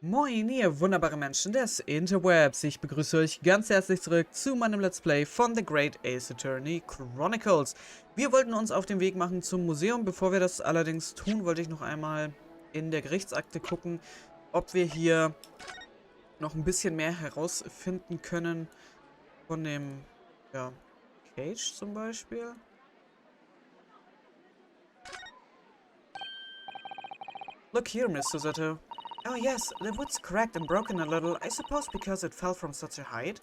Moin, ihr wunderbare Menschen des Interwebs. Ich begrüße euch ganz herzlich zurück zu meinem Let's Play von The Great Ace-Attorney Chronicles. Wir wollten uns auf den Weg machen zum Museum. Bevor wir das allerdings tun, wollte ich noch einmal in der Gerichtsakte gucken, ob wir hier noch ein bisschen mehr herausfinden können von dem, ja, Cage zum Beispiel. Look here, Miss Susato. Oh yes, the wood's cracked and broken a little, I suppose because it fell from such a height?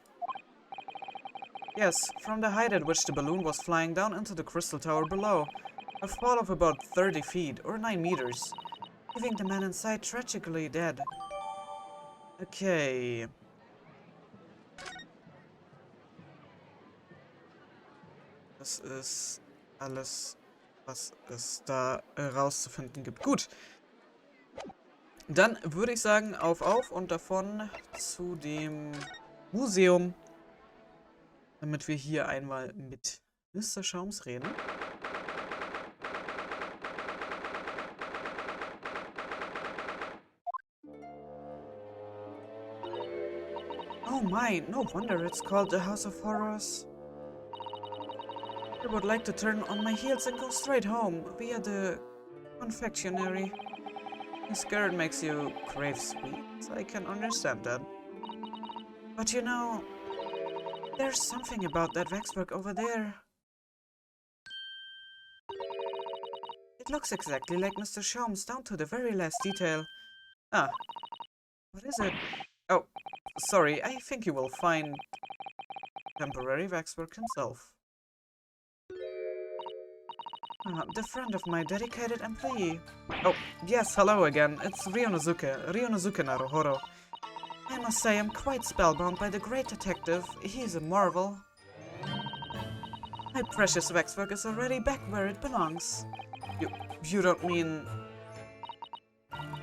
Yes, from the height at which the balloon was flying down into the crystal tower below. A fall of about 30 feet, or 9 meters, leaving the man inside tragically dead. Okay. Das ist alles, was es da rauszufinden gibt. Gut. Dann würde ich sagen, auf und davon zu dem Museum, damit wir hier einmal mit Mr. Schaums reden. Oh my, no wonder it's called the House of Horrors. I would like to turn on my heels and go straight home via the confectionery. Scared makes you crave sweets. I can understand that. But you know, there's something about that waxwork over there. It looks exactly like Mr. Schaum's down to the very last detail. Ah, what is it? Oh, sorry, I think you will find temporary waxwork himself. The friend of my dedicated employee. Oh, yes, hello again. It's Ryunosuke Naruhodo. I must say I'm quite spellbound by the great detective. He's a marvel. My precious waxwork is already back where it belongs. You don't mean...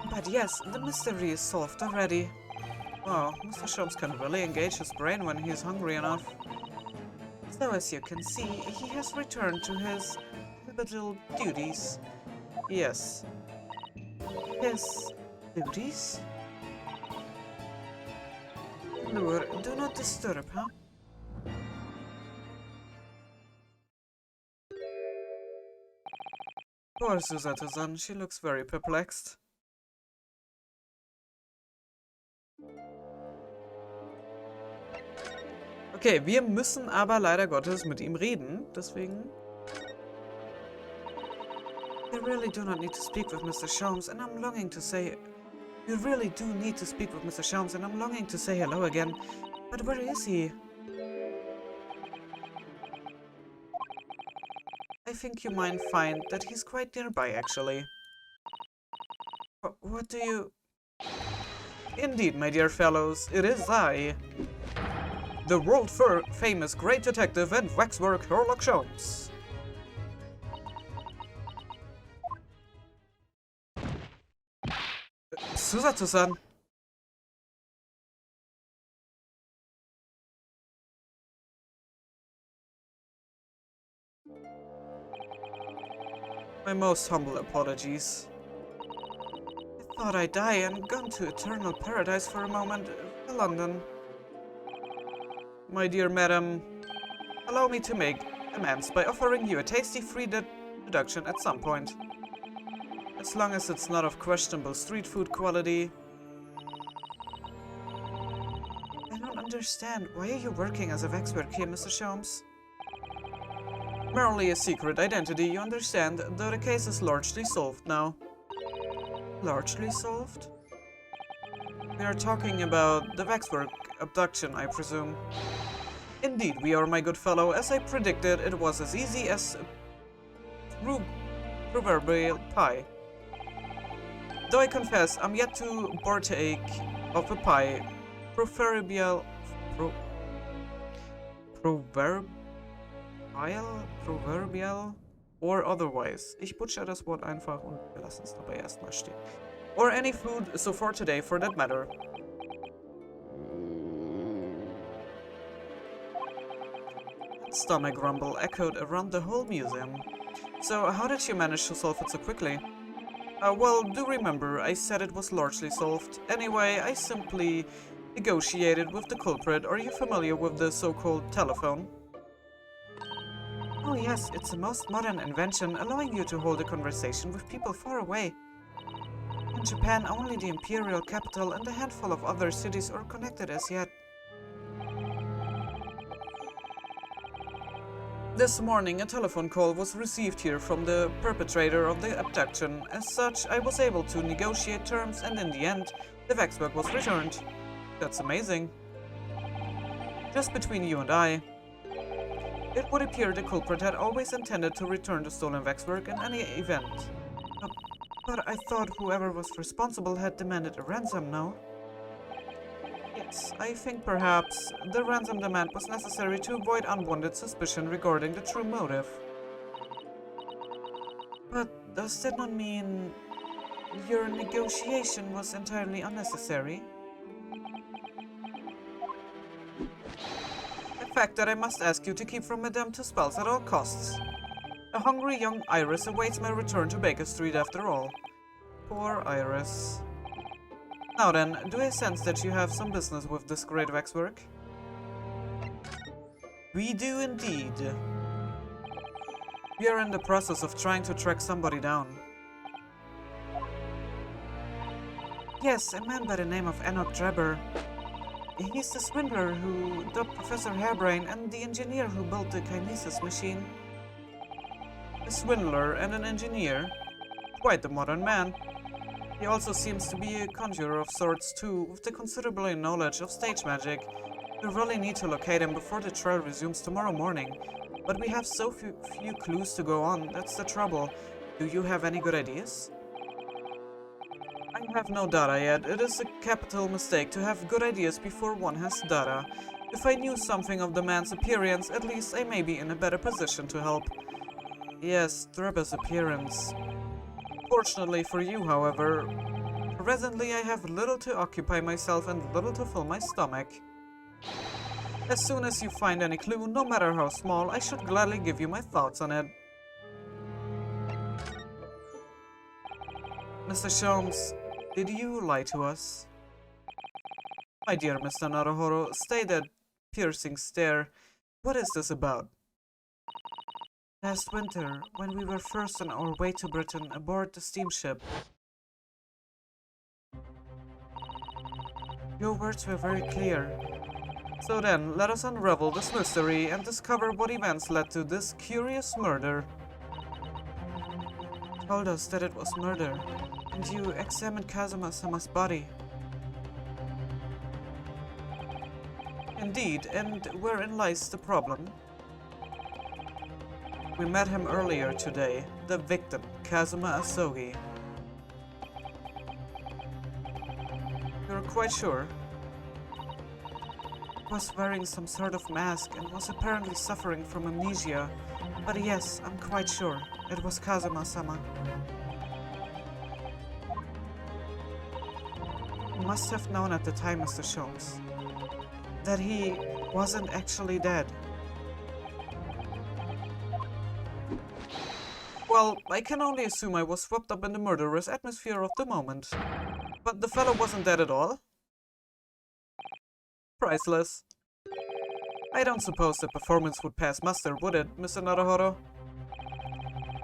But yes, the mystery is solved already. Wow, Mr. Sholmes can really engage his brain when he's hungry enough. So as you can see, he has returned to his little duties. Yes. His duties? Lure, do not disturb, huh? Poor Susato-san, she looks very perplexed. Okay, wir müssen aber leider Gottes mit ihm reden, deswegen... You really do not need to speak with Mr. Sholmes, and I'm longing to say... You really do need to speak with Mr. Sholmes, and I'm longing to say hello again. But where is he? I think you might find that he's quite nearby, actually. What do you... Indeed, my dear fellows, it is I. The world-famous great detective and waxwork Sherlock Sholmes. Susato-san. My most humble apologies. I thought I'd die and gone to eternal paradise for a moment, London. My dear madam, allow me to make amends by offering you a tasty free deduction at some point. As long as it's not of questionable street food quality. I don't understand. Why are you working as a waxwork here, Mr. Sholmes? Merely a secret identity, you understand, though the case is largely solved now. Largely solved? We are talking about the waxwork abduction, I presume. Indeed, we are, my good fellow. As I predicted, it was as easy as proverbial pie. Though I confess, I'm yet to partake of a pie, proverbial, or otherwise. Ich butcher das Wort einfach und wir lassen es dabei erstmal stehen. Or any food, so for today, for that matter. That stomach rumble echoed around the whole museum. So, how did you manage to solve it so quickly? Well, do remember, I said it was largely solved. Anyway, I simply negotiated with the culprit. Are you familiar with the so-called telephone? Oh yes, it's a most modern invention, allowing you to hold a conversation with people far away. In Japan, only the imperial capital and a handful of other cities are connected as yet. This morning, a telephone call was received here from the perpetrator of the abduction. As such, I was able to negotiate terms, and in the end, the waxwork was returned. That's amazing. Just between you and I, it would appear the culprit had always intended to return the stolen waxwork in any event. But I thought whoever was responsible had demanded a ransom, no? Yes, I think perhaps the ransom demand was necessary to avoid unwanted suspicion regarding the true motive. But does that not mean your negotiation was entirely unnecessary? A fact that I must ask you to keep from Madame Tuspel's at all costs. A hungry young Iris awaits my return to Baker Street after all. Poor Iris. Now then, do I sense that you have some business with this great waxwork? We do indeed. We are in the process of trying to track somebody down. Yes, a man by the name of Drebber. He's the swindler who dubbed Professor Hairbrain and the engineer who built the kinesis machine. A swindler and an engineer? Quite the modern man. He also seems to be a conjurer of sorts too, with a considerable knowledge of stage magic. We really need to locate him before the trial resumes tomorrow morning. But we have so few clues to go on, that's the trouble. Do you have any good ideas? I have no data yet. It is a capital mistake to have good ideas before one has data. If I knew something of the man's appearance, at least I may be in a better position to help. Yes, Drebber's appearance. Fortunately for you, however, presently I have little to occupy myself and little to fill my stomach. As soon as you find any clue, no matter how small, I should gladly give you my thoughts on it. Mr. Sholmes, did you lie to us? My dear Mr. Naruhodo, stay that piercing stare. What is this about? Last winter, when we were first on our way to Britain aboard the steamship, your words were very clear. So then, let us unravel this mystery and discover what events led to this curious murder. You told us that it was murder, and you examined Kazuma-sama's body. Indeed, and wherein lies the problem? We met him earlier today, the victim, Kazuma Asogi. You're quite sure? He was wearing some sort of mask and was apparently suffering from amnesia. But yes, I'm quite sure. It was Kazuma-sama. You must have known at the time, Mr. Sholmes, that he wasn't actually dead. Well, I can only assume I was swept up in the murderous atmosphere of the moment. But the fellow wasn't dead at all? Priceless. I don't suppose the performance would pass muster, would it, Mr. Naruhodo?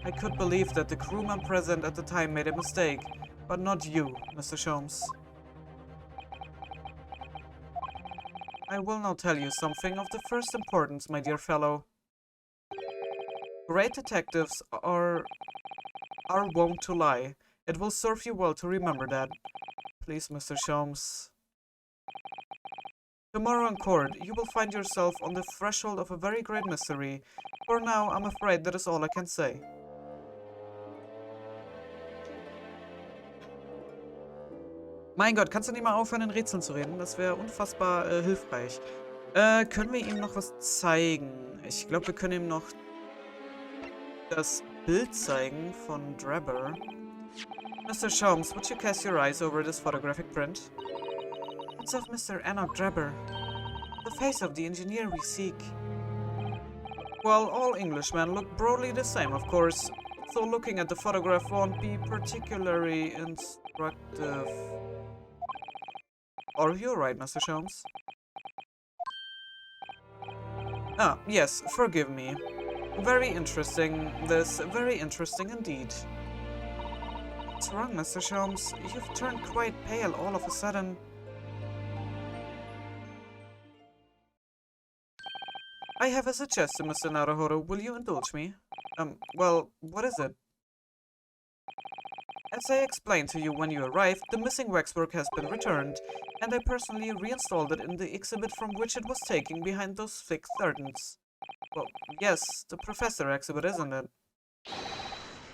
I could believe that the crewman present at the time made a mistake, but not you, Mr. Sholmes. I will now tell you something of the first importance, my dear fellow. Great detectives are wont to lie. It will serve you well to remember that. Please, Mr. Sholmes. Tomorrow in court, you will find yourself on the threshold of a very great mystery. For now, I'm afraid that is all I can say. Mein Gott, kannst du nicht mal aufhören, in Rätseln zu reden? Das wäre unfassbar hilfreich. Können wir ihm noch was zeigen? Ich glaube, wir können ihm noch das Bild zeigen von Drebber. Mr. Sholmes, would you cast your eyes over this photographic print? It's of Mr. Drebber, the face of the engineer we seek. Well, all Englishmen look broadly the same, of course. so looking at the photograph won't be particularly instructive. Are you right, Mr. Sholmes? Ah, yes, forgive me. Very interesting. Very interesting indeed. What's wrong, Mr. Sholmes? You've turned quite pale all of a sudden. I have a suggestion, Mr. Naruhodo. Will you indulge me? Well, what is it? As I explained to you when you arrived, the missing waxwork has been returned, and I personally reinstalled it in the exhibit from which it was taken behind those thick curtains. Well, yes, the Professor exhibit, isn't it?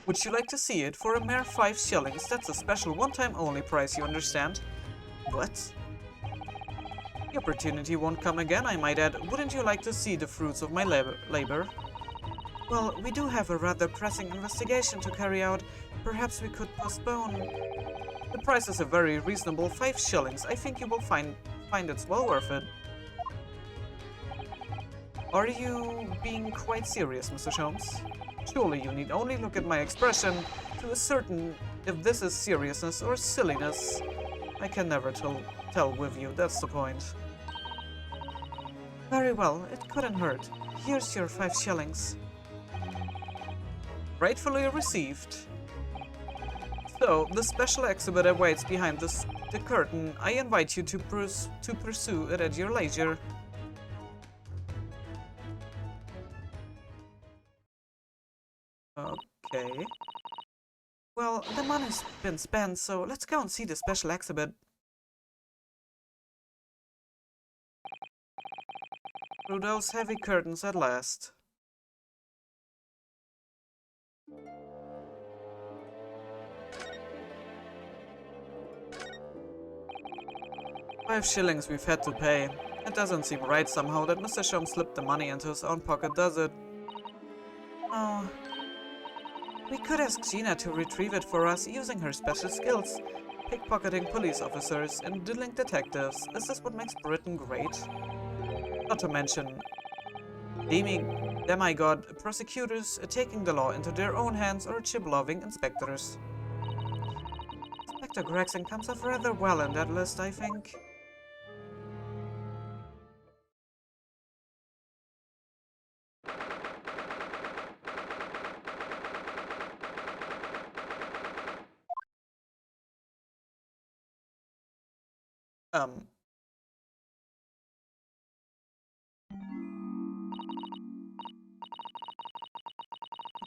Would you like to see it for a mere 5 shillings? That's a special one-time only price, you understand? What? The opportunity won't come again, I might add. Wouldn't you like to see the fruits of my labor? Well, we do have a rather pressing investigation to carry out. Perhaps we could postpone. The price is a very reasonable 5 shillings. I think you will find it's well worth it. Are you being quite serious, Mr. Sholmes? Surely you need only look at my expression to ascertain if this is seriousness or silliness. I can never tell with you, that's the point. Very well, it couldn't hurt. Here's your 5 shillings. Gratefully received. So, the special exhibit awaits behind the curtain. I invite you to pursue it at your leisure. Okay. Well, the money's been spent, so let's go and see the special exhibit. Through those heavy curtains at last. $5 shillings we've had to pay. It doesn't seem right somehow that Mr. Sholmes slipped the money into his own pocket, does it? Oh. We could ask Gina to retrieve it for us using her special skills. Pickpocketing police officers and diddling detectives. Is this what makes Britain great? Not to mention demigod prosecutors taking the law into their own hands or chip-loving inspectors. Inspector Gregson comes off rather well in that list, I think.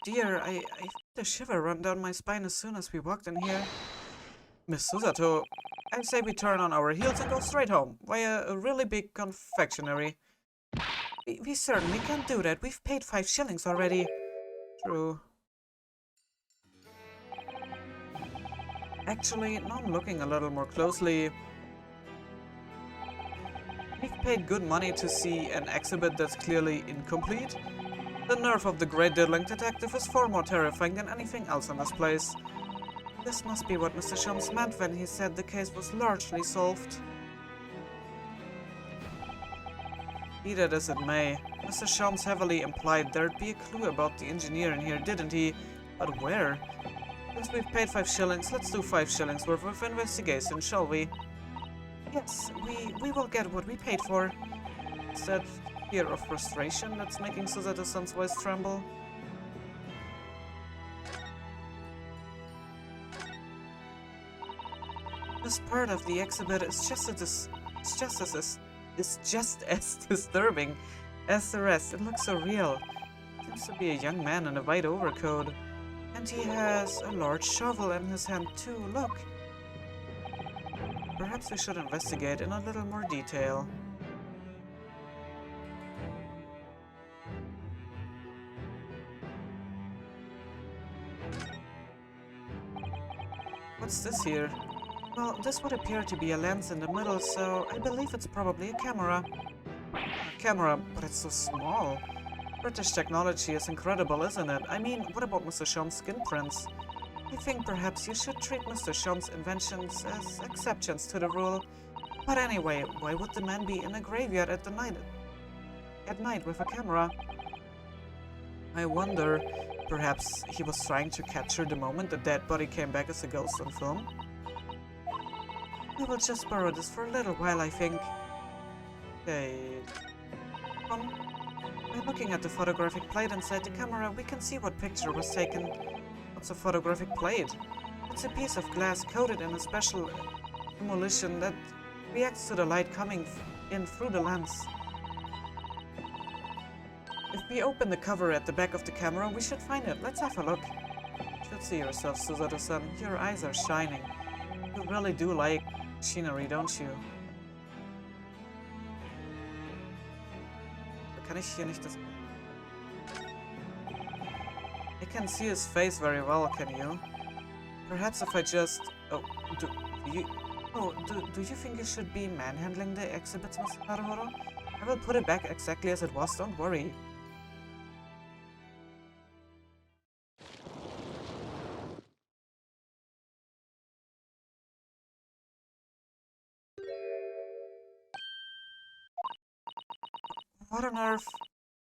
Dear, I felt a shiver run down my spine as soon as we walked in here. Miss Susato, I say we turn on our heels and go straight home, via a really big confectionery. We certainly can't do that. We've paid 5 shillings already. True. Actually, now I'm looking a little more closely. We've paid good money to see an exhibit that's clearly incomplete. The nerve of the great diddling detective is far more terrifying than anything else in this place. This must be what Mr. Sholmes meant when he said the case was largely solved. Be that as it may, Mr. Sholmes heavily implied there'd be a clue about the engineer in here, didn't he? But where? Since we've paid 5 shillings, let's do 5 shillings worth of investigation, shall we? Yes, we will get what we paid for. Is that fear of frustration that's making Susato-san's voice tremble? This part of the exhibit is just as disturbing as the rest. It looks so real. Seems to be a young man in a white overcoat. And he has a large shovel in his hand too, look. Perhaps we should investigate in a little more detail. What's this here? Well, this would appear to be a lens in the middle, so I believe it's probably a camera. A camera, but it's so small. British technology is incredible, isn't it? I mean, what about Mr. Sholmes' skin prints? I think perhaps you should treat Mr. Sholmes' inventions as exceptions to the rule. But anyway, why would the man be in a graveyard at night with a camera? I wonder, Perhaps he was trying to capture the moment the dead body came back as a ghost on film? We will just borrow this for a little while, I think. Okay. By looking at the photographic plate inside the camera, we can see what picture was taken. What's a photographic plate? It's a piece of glass coated in a special emulsion that reacts to the light coming in through the lens. If we open the cover at the back of the camera, we should find it. Let's have a look. You should see yourself, Susato-san. Your eyes are shining. You really do like machinery, don't you? Kann ich hier nicht das... I can see his face very well, can you? Perhaps if I just... Oh, do you think you should be manhandling the exhibits, Mr. Naruhodo? I will put it back exactly as it was, don't worry. What on earth?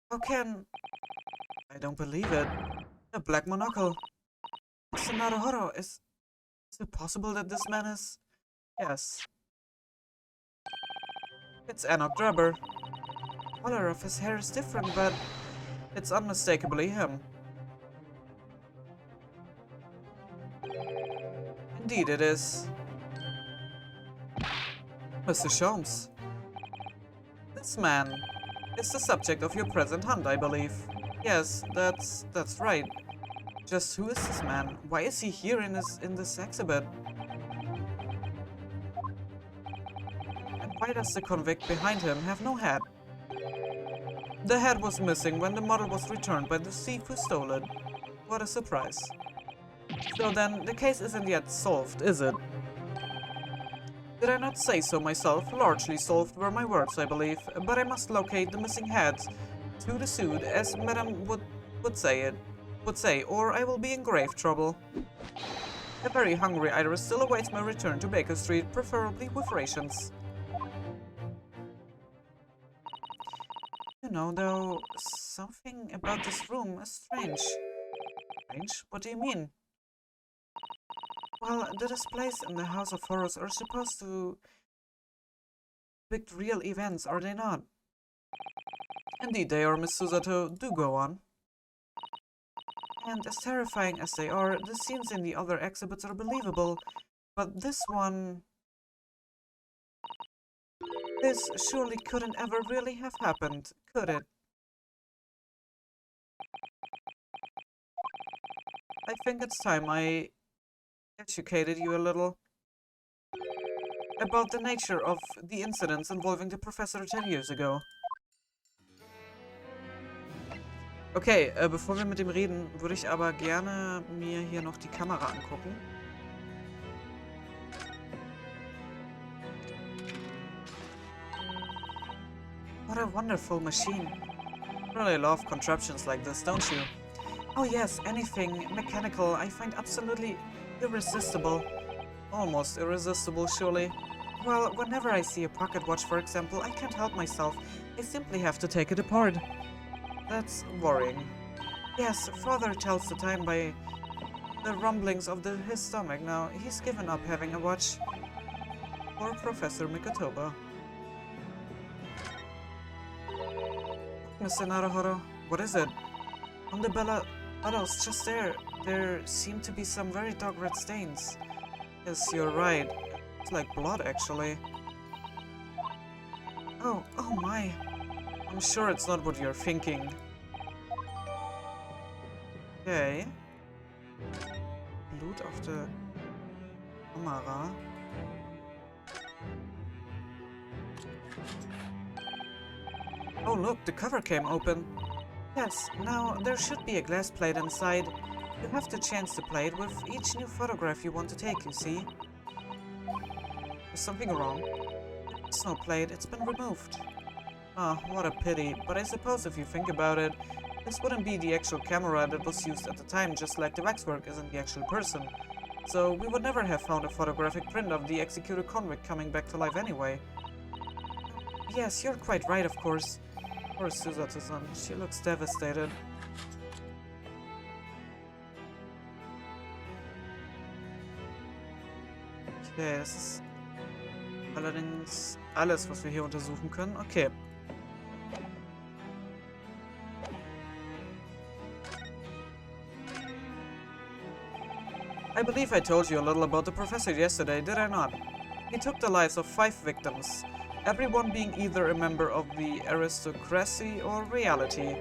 How can... I don't believe it. A black monocle. Mr. Naruhodo, is it possible that this man is... Yes. It's Enoch Drebber. The color of his hair is different, but it's unmistakably him. Indeed it is. Mr. Sholmes. This man is the subject of your present hunt, I believe. Yes, that's right. Just who is this man? Why is he here in this exhibit? And why does the convict behind him have no head? The head was missing when the model was returned by the thief who stole it. What a surprise. So then, the case isn't yet solved, is it? Did I not say so myself? Largely solved were my words, I believe, but I must locate the missing heads to the suit, as Madame would say, or I will be in grave trouble. A very hungry iris still awaits my return to Baker Street, preferably with rations. You know, though, something about this room is strange. Strange? What do you mean? Well, the displays in the House of Horrors are supposed to depict real events, are they not? Indeed they are, Miss Susato. Do go on. And as terrifying as they are, the scenes in the other exhibits are believable. But this one... This surely couldn't ever really have happened, could it? I think it's time I educated you a little about the nature of the incidents involving the Professor 10 years ago. Okay, bevor wir mit dem reden, würde ich aber gerne mir hier noch die Kamera angucken. What a wonderful machine. Really love contraptions like this, don't you? Oh yes, anything mechanical I find absolutely irresistible. Almost irresistible, surely. Well, whenever I see a pocket watch, for example, I can't help myself. I simply have to take it apart. That's worrying. Yes, father tells the time by the rumblings of his stomach now. He's given up having a watch. Poor Professor Mikotoba. Mr. Naruhodo, what is it? On the bellows, just there seem to be some very dark red stains. Yes, you're right. It's like blood, actually. Oh my. I'm sure it's not what you're thinking. Okay. Blut auf der Kamera. Oh look, the cover came open. Yes, now there should be a glass plate inside. You have to change the plate with each new photograph you want to take, you see. Is something wrong? It's no plate, it's been removed. Ah, what a pity, but I suppose if you think about it, this wouldn't be the actual camera that was used at the time, just like the waxwork isn't the actual person. So we would never have found a photographic print of the executed convict coming back to life anyway. Yes, you're quite right, of course. Poor Susato-san, she looks devastated. Okay, das ist allerdings alles, was wir hier untersuchen können. Okay. I believe I told you a little about the professor yesterday, did I not? He took the lives of 5 victims, everyone being either a member of the aristocracy or reality.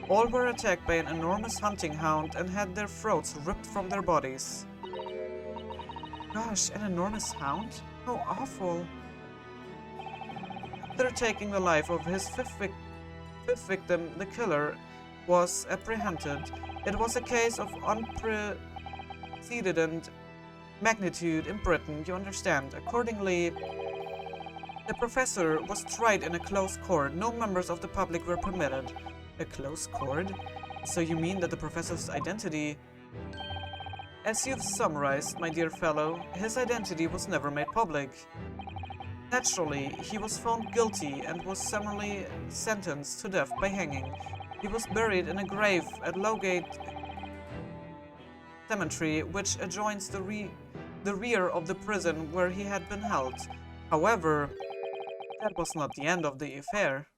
All were attacked by an enormous hunting hound and had their throats ripped from their bodies. Gosh, an enormous hound? How awful. After taking the life of his fifth victim, the killer was apprehended. It was a case of unprecedented magnitude in Britain, you understand. Accordingly, the professor was tried in a closed court. No members of the public were permitted. A closed court? So you mean that the professor's identity... As you've summarized, my dear fellow, his identity was never made public. Naturally, he was found guilty and was summarily sentenced to death by hanging. He was buried in a grave at Lowgate Cemetery, which adjoins the rear of the prison where he had been held. However, that was not the end of the affair.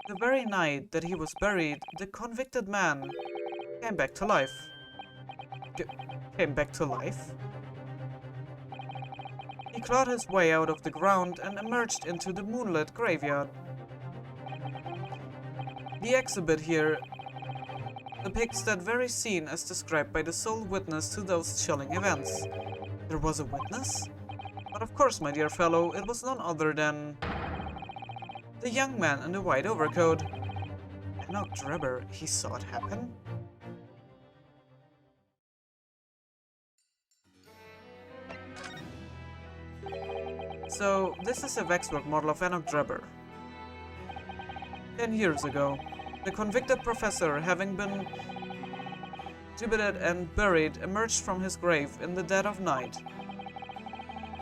The very night that he was buried, the convicted man came back to life. Came back to life? He clawed his way out of the ground and emerged into the moonlit graveyard. The exhibit here depicts that very scene as described by the sole witness to those chilling events. There was a witness? But of course, my dear fellow, it was none other than... the young man in the white overcoat. Enoch Drebber, he saw it happen? So, this is a waxwork model of Enoch Drebber. 10 years ago, the convicted professor, having been gibbeted and buried, emerged from his grave in the dead of night.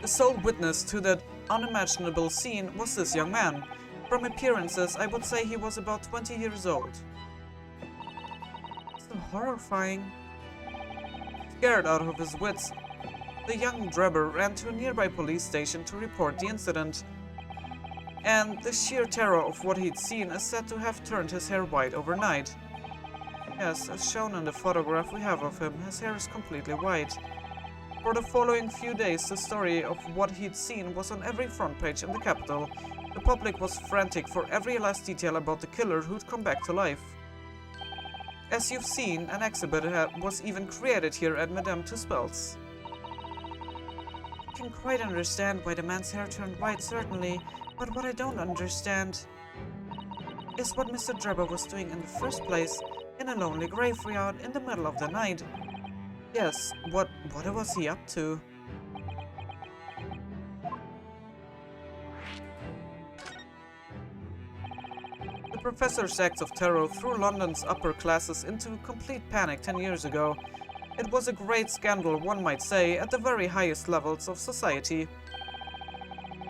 The sole witness to that unimaginable scene was this young man. From appearances, I would say he was about 20 years old. So horrifying. Scared out of his wits, the young Drebber ran to a nearby police station to report the incident. And the sheer terror of what he'd seen is said to have turned his hair white overnight. Yes, as shown in the photograph we have of him, his hair is completely white. For the following few days, the story of what he'd seen was on every front page in the capital. The public was frantic for every last detail about the killer who'd come back to life. As you've seen, an exhibit was even created here at Madame Tussauds. I can quite understand why the man's hair turned white, certainly, but what I don't understand is what Mr. Drebber was doing in the first place, in a lonely graveyard in the middle of the night. Yes, what was he up to? The professor's acts of terror threw London's upper classes into complete panic 10 years ago. It was a great scandal, one might say, at the very highest levels of society.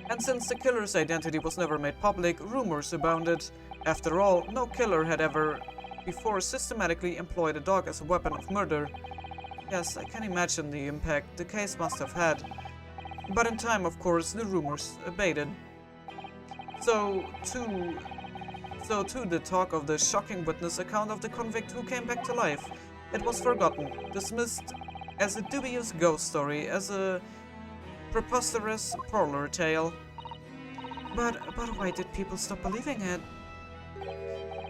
And since the killer's identity was never made public, rumors abounded. After all, no killer had ever before systematically employed a dog as a weapon of murder. Yes, I can imagine the impact the case must have had. But in time, of course, the rumors abated. So too the talk of the shocking witness account of the convict who came back to life. It was forgotten, dismissed as a dubious ghost story, as a preposterous parlor tale. But why did people stop believing it?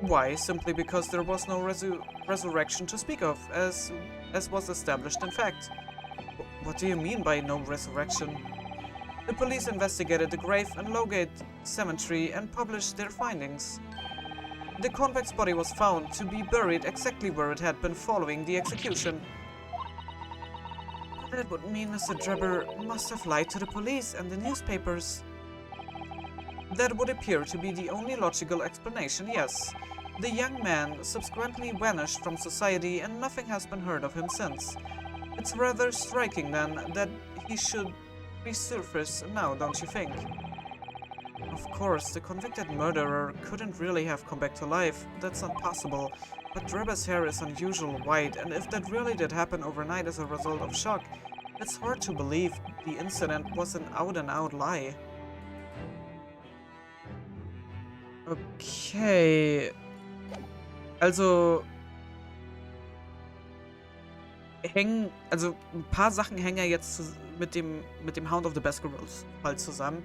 Why? Simply because there was no resurrection to speak of, as was established in fact. What do you mean by no resurrection? The police investigated the grave in Lowgate Cemetery and published their findings. The convict's body was found to be buried exactly where it had been following the execution. That would mean Mr. Drebber must have lied to the police and the newspapers. That would appear to be the only logical explanation, yes. The young man subsequently vanished from society and nothing has been heard of him since. It's rather striking then that he should resurface now, don't you think? Of course, the convicted murderer couldn't really have come back to life. That's not possible. But Drebber's hair is unusual white, and if that really did happen overnight as a result of shock, it's hard to believe the incident was an out-and-out lie. Okay. Also ein paar Sachen hängen ja jetzt mit dem Hound of the Baskervilles Fall zusammen.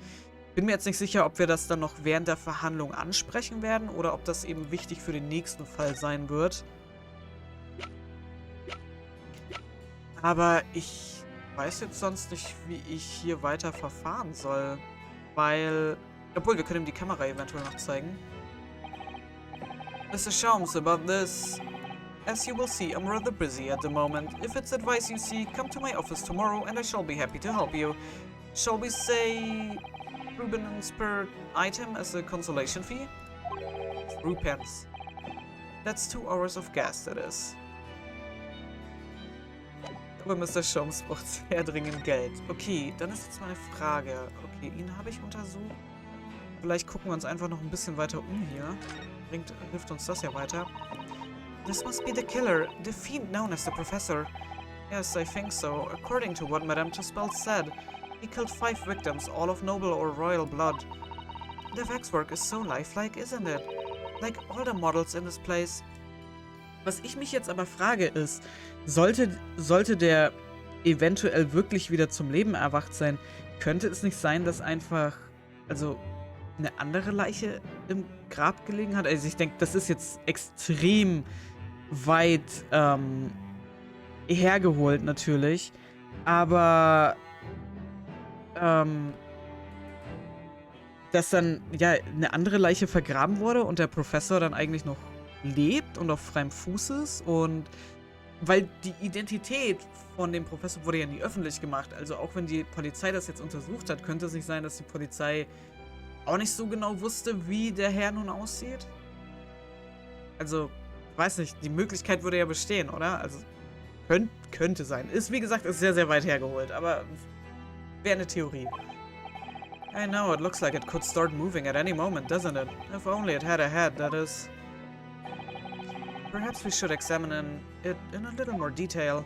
Bin mir jetzt nicht sicher, ob wir das dann noch während der Verhandlung ansprechen werden oder ob das eben wichtig für den nächsten Fall sein wird. Aber ich weiß jetzt sonst nicht, wie ich hier weiter verfahren soll. Weil, obwohl, wir können ihm die Kamera eventuell noch zeigen. Mr. Schaums, about this. As you will see, I'm rather busy at the moment. If it's advice you seek, come to my office tomorrow and I shall be happy to help you. Shall we say Rubens per item as a consolation fee? Rupens. That's 2 hours of gas, that is. Aber Mr. Schaums braucht sehr dringend Geld. Okay, dann ist jetzt meine Frage. Okay, ihn habe ich untersucht. Vielleicht gucken wir uns einfach noch ein bisschen weiter um hier. Hilft uns das ja weiter. This must be the killer, the fiend known as the Professor. Yes, I think so. According to what Madame Tuspel said, he killed 5 victims, all of noble or royal blood. The waxwork is so lifelike, isn't it? Like all the models in this place. Was ich mich jetzt aber frage ist, sollte der eventuell wirklich wieder zum Leben erwacht sein, könnte es nicht sein, dass einfach, also eine andere Leiche im Grab gelegen hat? Also ich denke, das ist jetzt extrem weit hergeholt natürlich, aber dass dann ja eine andere Leiche vergraben wurde und der Professor dann eigentlich noch lebt und auf freiem Fuß ist, und weil die Identität von dem Professor wurde ja nie öffentlich gemacht, also auch wenn die Polizei das jetzt untersucht hat, könnte es nicht sein, dass die Polizei auch nicht so genau wusste, wie der Herr nun aussieht? Also, weiß nicht, die Möglichkeit würde ja bestehen, oder? Also, könnte sein. Ist, wie gesagt, ist sehr, sehr weit hergeholt, aber wäre eine Theorie. I know, it looks like it could start moving at any moment, doesn't it? If only it had a head, that is. Perhaps we should examine it in a little more detail.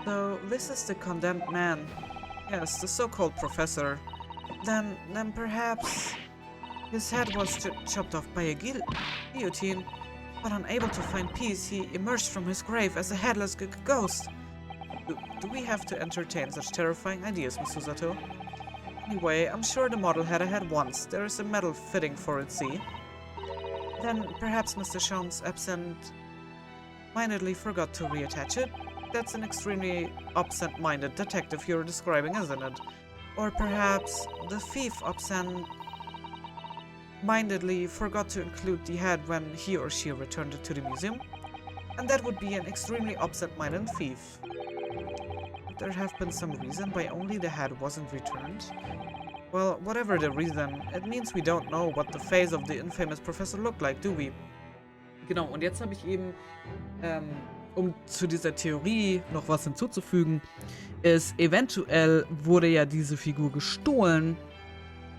So, this is the condemned man. Yes, the so-called professor. Then perhaps his head was chopped off by a guillotine, but unable to find peace, he emerged from his grave as a headless ghost. Do we have to entertain such terrifying ideas, Miss Susato? Anyway, I'm sure the model had a head once. There is a metal fitting for it, see? Then perhaps Mr. Schaum's absent-mindedly forgot to reattach it? That's an extremely absent-minded detective you're describing, isn't it? Or perhaps the thief absent-mindedly forgot to include the head when he or she returned it to the museum? And that would be an extremely absent-minded thief. Would there have been some reason why only the head wasn't returned? Well, whatever the reason, it means we don't know what the face of the infamous professor looked like, do we? Genau, und jetzt habe ich eben um zu dieser Theorie noch was hinzuzufügen, ist, eventuell wurde ja diese Figur gestohlen,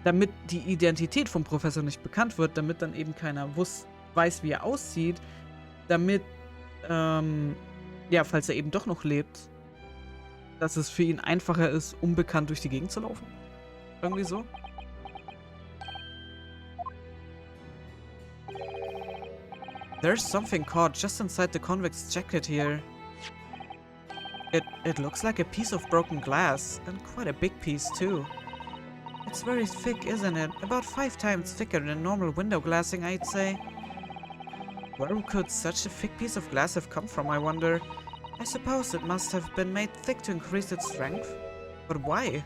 damit die Identität vom Professor nicht bekannt wird, damit dann eben keiner weiß, wie er aussieht, damit, ja, falls er eben doch noch lebt, dass es für ihn einfacher ist, unbekannt durch die Gegend zu laufen. Irgendwie so. There's something caught just inside the convict's jacket here. It looks like a piece of broken glass, and quite a big piece too. It's very thick, isn't it? About 5 times thicker than normal window glassing, I'd say. Where could such a thick piece of glass have come from, I wonder? I suppose it must have been made thick to increase its strength. But why?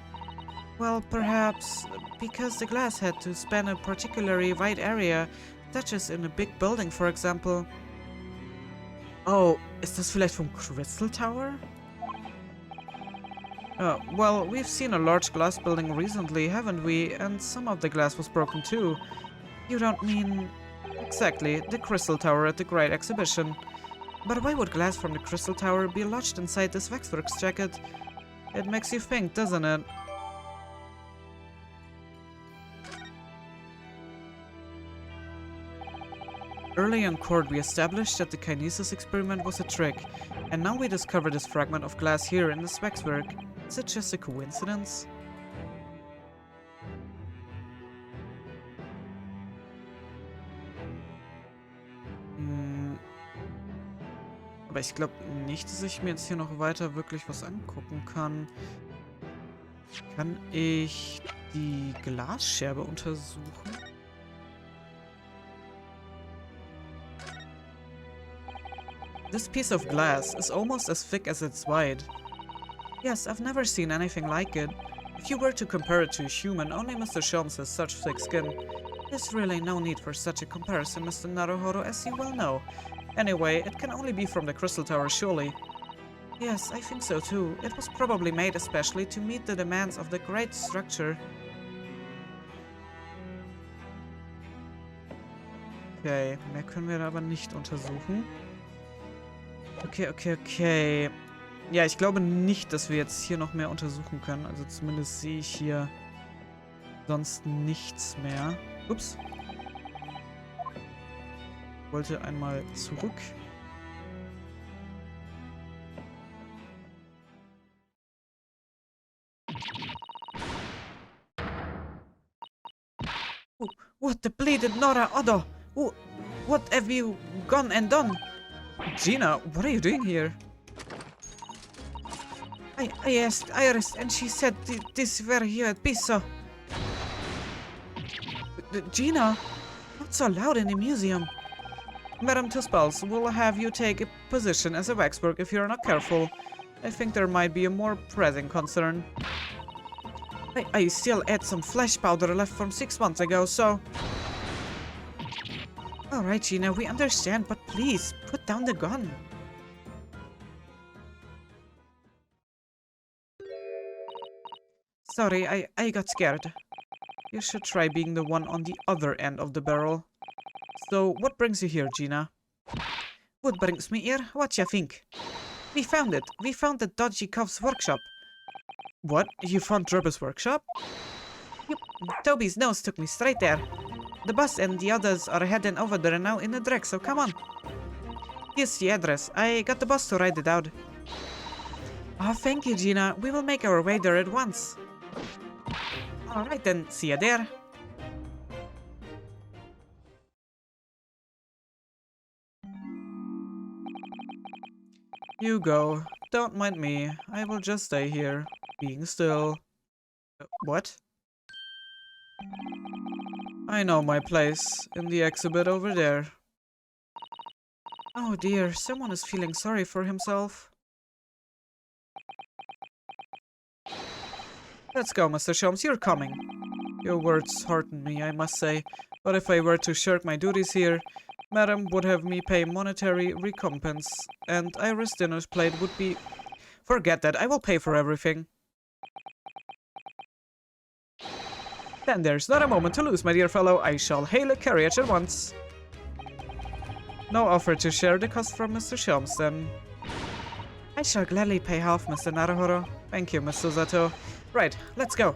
Well, perhaps because the glass had to span a particularly wide area, such as in a big building, for example. Oh, ist das vielleicht vom Crystal Tower? Well, we've seen a large glass building recently, haven't we? And some of the glass was broken too. You don't mean... Exactly, the Crystal Tower at the Great Exhibition. But why would glass from the Crystal Tower be lodged inside this waxworks jacket? It makes you think, doesn't it? Early in court, we established that the kinesis experiment was a trick, and now we discover this fragment of glass here in this waxwork. Is it just a coincidence? Aber ich glaube nicht, dass ich mir jetzt hier noch weiter wirklich was angucken kann. Kann ich die Glasscherbe untersuchen? This piece of glass is almost as thick as it's wide. Yes, I've never seen anything like it. If you were to compare it to a human, only Mr. Sholmes has such thick skin. There's really no need for such a comparison, Mr. Naruhodo, as you well know. Anyway, it can only be from the Crystal Tower, surely. Yes, I think so too. It was probably made especially to meet the demands of the great structure. Okay, mehr können wir aber nicht untersuchen. Okay. Ja, ich glaube nicht, dass wir jetzt hier noch mehr untersuchen können. Also zumindest sehe ich hier sonst nichts mehr. Ups. Ich wollte einmal zurück. Oh, what the bleeded Naruhodo? Oh, what have you gone and done? Gina, what are you doing here? I asked Iris, and she said this were here at Pisa. Gina, not so loud in the museum. Madame Tuspals will have you take a position as a waxwork if you're not careful. I think there might be a more pressing concern. I still had some flesh powder left from 6 months ago, so... Alright, Gina, we understand, but please, put down the gun. Sorry, I got scared. You should try being the one on the other end of the barrel. So, what brings you here, Gina? What brings me here? What you think? We found it. We found the dodgy Cov's workshop. What? You found Drebber's workshop? Yep. Toby's nose took me straight there. The boss and the others are heading over there now in the Drek, so come on. Here's the address. I got the boss to write it out. Oh, thank you, Gina. We will make our way there at once. Alright then, see you there. You go. Don't mind me. I will just stay here, being still. What? I know my place, in the exhibit over there. Oh dear, someone is feeling sorry for himself. Let's go, Mr. Sholmes, you're coming. Your words hearten me, I must say, but if I were to shirk my duties here, Madam would have me pay monetary recompense, and Iris' dinner plate would be... Forget that, I will pay for everything. Then there's not a moment to lose, my dear fellow. I shall hail a carriage at once. No offer to share the cost from Mr. Sholmes, then. I shall gladly pay half, Mr. Naruhodo. Thank you, Mr. Zato. Right, let's go.